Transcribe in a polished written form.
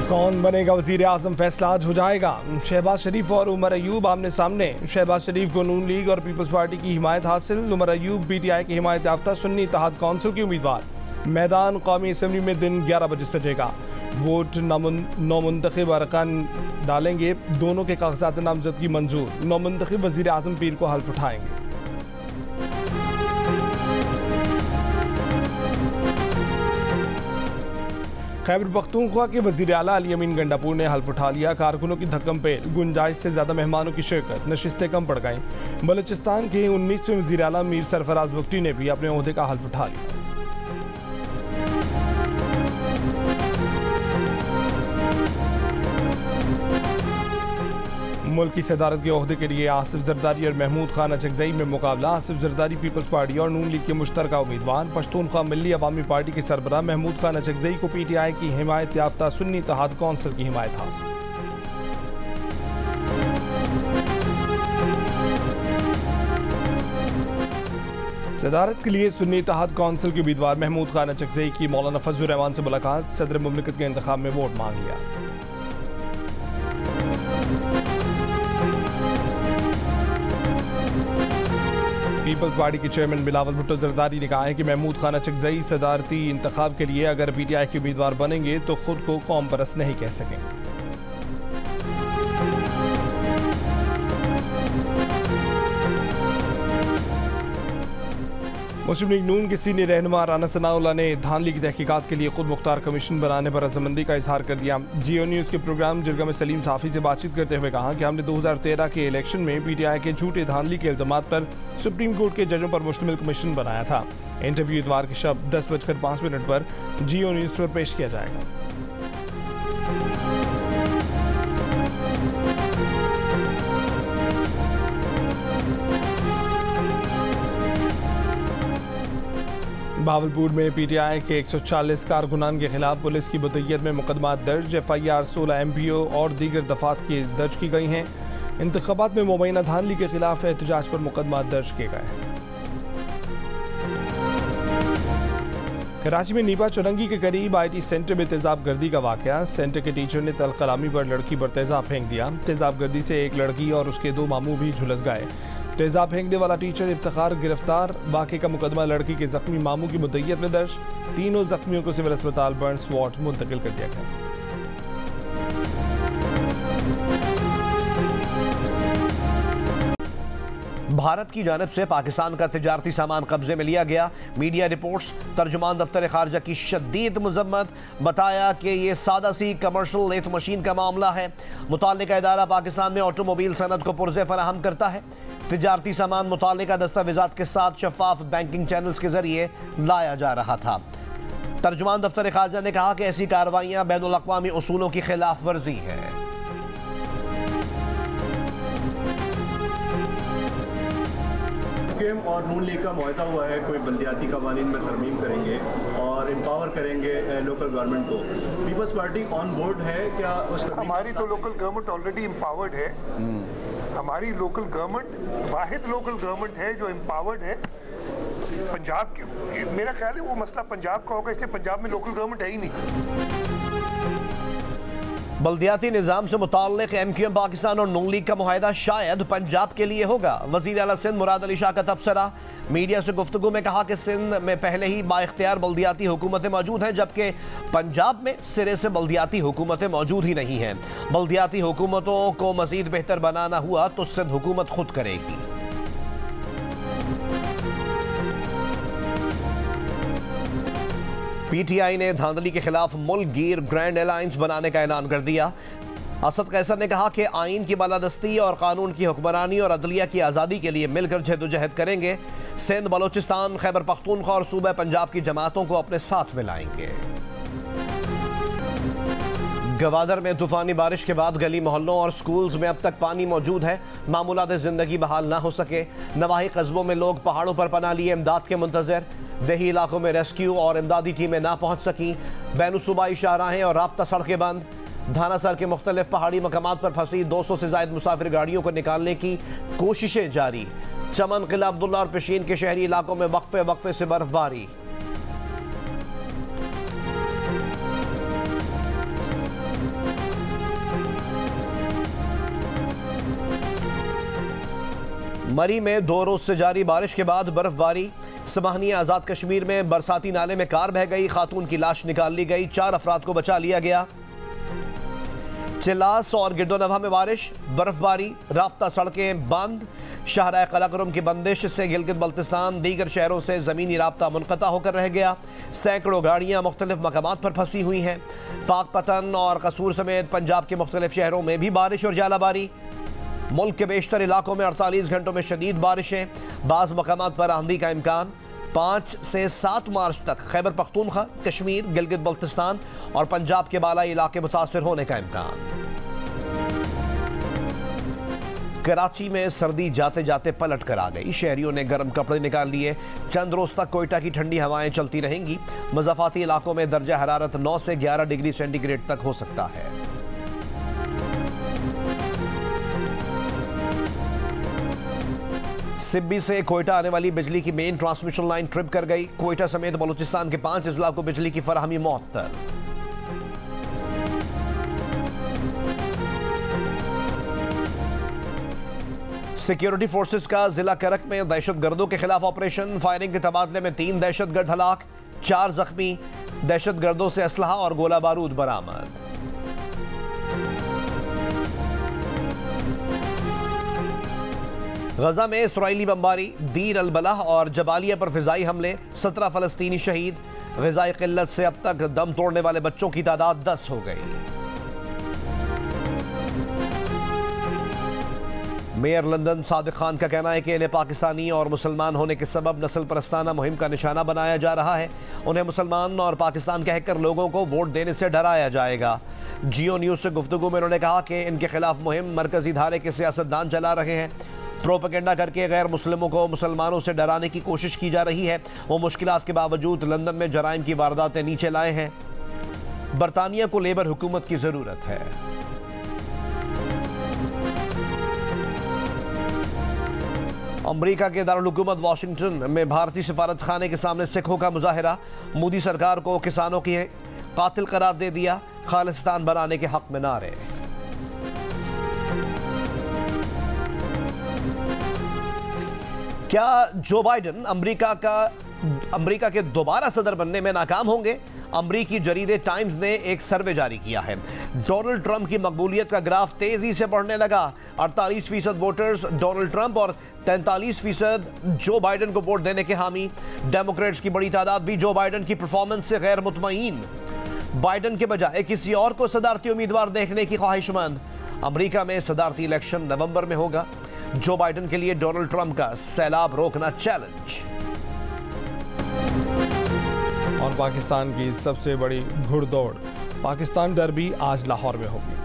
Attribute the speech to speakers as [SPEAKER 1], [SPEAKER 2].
[SPEAKER 1] कौन बनेगा वजीर आजम, फैसला आज हो जाएगा। शहबाज शरीफ और उमर अयूब आमने सामने। शहबाज शरीफ को नून लीग और पीपल्स पार्टी की हिमायत हासिल। उमर अयूब PTI की हिमायत याफ्ता सुन्नी इत्तेहाद कौंसिल के उम्मीदवार। मैदान कौमी असम्बली में दिन 11 बजे सजेगा। वोट नौमुंतखब अरकान डालेंगे। दोनों के कागजात नामजदगी मंजूर। नौमुंतखब वजीर आजम पीर को हल्फ उठाएंगे। खैबर पख्तूनख्वा के वजीर आला अली अमीन गंडापुर ने हल्फ उठा लिया। कारकुनों की धक्कम पे गुंजाइश से ज्यादा मेहमानों की शिरकत, नशिस्तें कम पड़ गईं। बलूचिस्तान के 19वें वजीर आला मीर सरफराज बुगटी ने भी अपने ओहदे का हल्फ उठा लिया। मुल्क की सदारत के ओहदे के लिए आसिफ जरदारी और महमूद खान अचकजई में मुकाबला। आसिफ जरदारी पीपल्स पार्टी और नून लीग के मुश्तरका उम्मीदवार। पश्तूनख्वा मिल्ली अवामी पार्टी के सरबराह महमूद खान अचकजई को PTI की हिमायत याफ्ता सुन्नी इत्तेहाद कौंसिल की हिमायत हासिल। सदारत के लिए सुन्नी इत्तेहाद कौंसिल के उम्मीदवार महमूद खान अचकजई की मौलाना फजलुर रहमान से मुलाकात। सदर मुमलिकत के इंतखाब में वोट मांग लिया। पीपल्स पार्टी के चेयरमैन बिलावल भुट्टो जरदारी ने कहा है कि महमूद खान अचकजई सदारती इंतखाब के लिए अगर PTI के उम्मीदवार बनेंगे तो खुद को कौम परस्त नहीं कह सकेंगे। मुस्लिम लीग नून के सीनियर रहनुमा राना सनाउल्लाह ने धांधली की तहकीकात के लिए खुद मुख्तार कमीशन बनाने पर रजामंदी का इजहार कर दिया। जियो न्यूज़ के प्रोग्राम जिरगा में सलीम साफ़ी से बातचीत करते हुए कहा कि हमने 2013 के इलेक्शन में PTI के झूठे धांधली के इल्जामात पर सुप्रीम कोर्ट के जजों पर मुश्तमिल कमीशन बनाया था। इंटरव्यू इतवार की शब 10:05 पर जियो न्यूज़ पर पेश किया जाएगा। भावलपुर में PTI के 140 कारकुनान के खिलाफ पुलिस की मुद्दईयत में मुकदमा दर्ज। FIR 16 MPO और दीगर दफात की दर्ज की गई हैं। इंतखाबात में मुबैना धांधली के खिलाफ एहतजाज पर मुकदमा दर्ज किए गए हैं। कराची में नीपा चुरंगी के करीब IT सेंटर में तेजाब गर्दी का वाकया। सेंटर के टीचर ने तल कलामी पर लड़की पर तेजाब फेंक दिया। तेजाब गर्दी से एक लड़की और उसके 2 मामू भी झुलस गए। तेजाब फेंकने वाला टीचर इफ्तिखार गिरफ्तार। वाक़े का मुकदमा लड़की के जख्मी मामू की मुद्दईयत में दर्ज। तीनों जख्मियों को सिविल अस्पताल बर्न्स वार्ड मुंतकिल कर दिया गया।
[SPEAKER 2] भारत की जानिब से पाकिस्तान का तिजारती सामान कब्जे में लिया गया। Media reports. तर्जुमान दफ्तर खारजा की शदीद मजम्मत। बताया कि ये सादा सी कमर्शल लेथ मशीन का मामला है। मुताल्लिका इदारा पाकिस्तान में ऑटोमोबाइल सनद को पुर्जे फराहम करता है। तिजारती सामान मुताल्लिका दस्तावेजात के साथ शफाफ बैंकिंग चैनल्स के जरिए लाया जा रहा था। तर्जुमान दफ्तर खारजा ने कहा कि ऐसी कार्रवाइयाँ बैनुल अक़वामी उसूलों की खिलाफ वर्जी है।
[SPEAKER 3] और नून लीग का मुआहदा हुआ है, कोई बल्दियाती कवानीन में तरमीम करेंगे और एम्पावर करेंगे लोकल गवर्नमेंट को। पीपल्स पार्टी ऑन बोर्ड है क्या?
[SPEAKER 4] हमारी तो लोकल गवर्नमेंट ऑलरेडी एम्पावर्ड है। हमारी लोकल गवर्नमेंट वाहिद लोकल गवर्नमेंट है जो एम्पावर्ड है। पंजाब के मेरा ख्याल है वो मसला पंजाब का होगा, इसलिए पंजाब में लोकल गवर्नमेंट है ही नहीं।
[SPEAKER 2] बल्दियाती निज़ाम से मुताल्लिक़ MQM पाकिस्तान और नून लीग का मुआहदा शायद पंजाब के लिए होगा। वज़ीर आला सिंध मुराद अली शाह का तबसरा। मीडिया से गुफ्तगू में कहा कि सिंध में पहले ही बाइख्तियार बल्दियाती हुकूमतें मौजूद हैं, जबकि पंजाब में सिरे से बल्दियाती हुकूमतें मौजूद ही नहीं हैं। बल्दियाती हुकूमतों को मज़ीद बेहतर बनाना हुआ तो सिंध हुकूमत खुद करेगी। PTI ने धांधली के खिलाफ मुल्क गिर ग्रैंड अलायंस बनाने का ऐलान कर दिया। असद कैसर ने कहा कि आइन की बालादस्ती और कानून की हुक्मरानी और अदलिया की आज़ादी के लिए मिलकर जद्दोजहद करेंगे। सिंध, बलोचिस्तान, खैबर पख्तूनख्वा और सूबा पंजाब की जमातों को अपने साथ मिलाएंगे। गवादर में तूफानी बारिश के बाद गली मोहल्लों और स्कूल्स में अब तक पानी मौजूद है। मामूलात ज़िंदगी बहाल ना हो सके। नवाही कस्बों में लोग पहाड़ों पर पनाह लिए इमदाद के मुंतज़र। देही इलाकों में रेस्क्यू और इमदादी टीमें ना पहुँच सकी। बैनु सूबाई शाहराहें और राब्ता सड़कें बंद। धानासर के मुख्तलिफ पहाड़ी मकामात पर फंसी 200 से ज़ायद मुसाफिर गाड़ियों को निकालने की कोशिशें जारी। चमन, किला अब्दुल्ला और पेशीन के शहरी इलाकों में वक्फे वक्फे से बर्फबारी। मरी में 2 रोज से जारी बारिश के बाद बर्फबारी। समाहनी आजाद कश्मीर में बरसाती नाले में कार बह गई, खातून की लाश निकाल ली गई, 4 अफराद को बचा लिया गया। चिल्लास और गिरदोनवा में बारिश, बर्फबारी, राब्ता सड़कें बंद। शाहराह कराकोरम की बंदिश से गिलगित बल्तिस्तान दीगर शहरों से ज़मीनी राब्ता मुनक़ता होकर रह गया। सैकड़ों गाड़ियाँ मुख्तलिफ मकामात पर फंसी हुई हैं। पाकपतन और कसूर समेत पंजाब के मुख्तलिफ शहरों में भी बारिश और जालाबारी। मुल्क के बेशतर इलाकों में 48 घंटों में शदीद बारिशें, बाज़ मकामात पर आंधी का इम्कान। 5 से 7 मार्च तक खैबर पख्तूनख्वा, कश्मीर, गिलगित बल्तिस्तान और पंजाब के बालाई इलाके मुतासिर होने का इम्कान। कराची में सर्दी जाते जाते पलट कर आ गई, शहरियों ने गर्म कपड़े निकाल लिए। चंद रोज तक कोयटा की ठंडी हवाएं चलती रहेंगी। मज़ाफ़ाती इलाकों में दर्जा हरारत 9 से 11 डिग्री सेंटीग्रेड तक हो सकता है। सिब्बी से कोयटा आने वाली बिजली की मेन ट्रांसमिशन लाइन ट्रिप कर गई। कोयटा समेत बलूचिस्तान के 5 अजला को बिजली की फराहमी मअतल। सिक्योरिटी फोर्सेस का जिला करक में दहशतगर्दों के खिलाफ ऑपरेशन। फायरिंग के तबादले में 3 दहशतगर्द हलाक, 4 जख्मी। दहशतगर्दों से असलहा और गोला बारूद बरामद। गजा में इसराइली बमबारी, दीर अल बलाह और जबालिया पर फिजाई हमले, 17 फलस्तीनी शहीद। ग़िज़ाई क़िल्लत से अब तक दम तोड़ने वाले बच्चों की तादाद 10 हो गई। मेयर लंदन सादिक खान का कहना है कि इन्हें पाकिस्तानी और मुसलमान होने के सबब नस्ल परस्ताना मुहिम का निशाना बनाया जा रहा है। उन्हें मुसलमान और पाकिस्तान कहकर लोगों को वोट देने से डराया जाएगा। जियो न्यूज़ से गुफ्तगू में उन्होंने कहा कि इनके खिलाफ मुहिम मरकजी धारे के सियासतदान चला रहे हैं। प्रोपेगेंडा करके गैर मुस्लिमों को मुसलमानों से डराने की कोशिश की जा रही है। वो मुश्किलात के बावजूद लंदन में जराइम की वारदातें नीचे लाए हैं। बरतानिया को लेबर हुकूमत की ज़रूरत है। अमरीका के दारुल हुकूमत वाशिंगटन में भारतीय सफारत खाने के सामने सिखों का मुजाहरा। मोदी सरकार को किसानों की कातिल करार दे दिया। खालिस्तान बनाने के हक में नारे। क्या जो बाइडन अमरीका के दोबारा सदर बनने में नाकाम होंगे? अमरीकी जरीदे टाइम्स ने एक सर्वे जारी किया है। डोनाल्ड ट्रंप की मकबूलियत का ग्राफ तेजी से बढ़ने लगा। 48% वोटर्स डोनाल्ड ट्रंप और 43% जो बाइडन को वोट देने के हामी। डेमोक्रेट्स की बड़ी तादाद भी जो बाइडन की परफॉर्मेंस से गैर मुतमईन। बाइडन के बजाय किसी और को सदारती उम्मीदवार देखने की ख्वाहिशमंद। अमरीका में सदारती इलेक्शन नवंबर में होगा। जो बाइडन के लिए डोनाल्ड ट्रंप का सैलाब रोकना चैलेंज।
[SPEAKER 1] और पाकिस्तान की सबसे बड़ी घुड़दौड़ पाकिस्तान डर्बी आज लाहौर में होगी।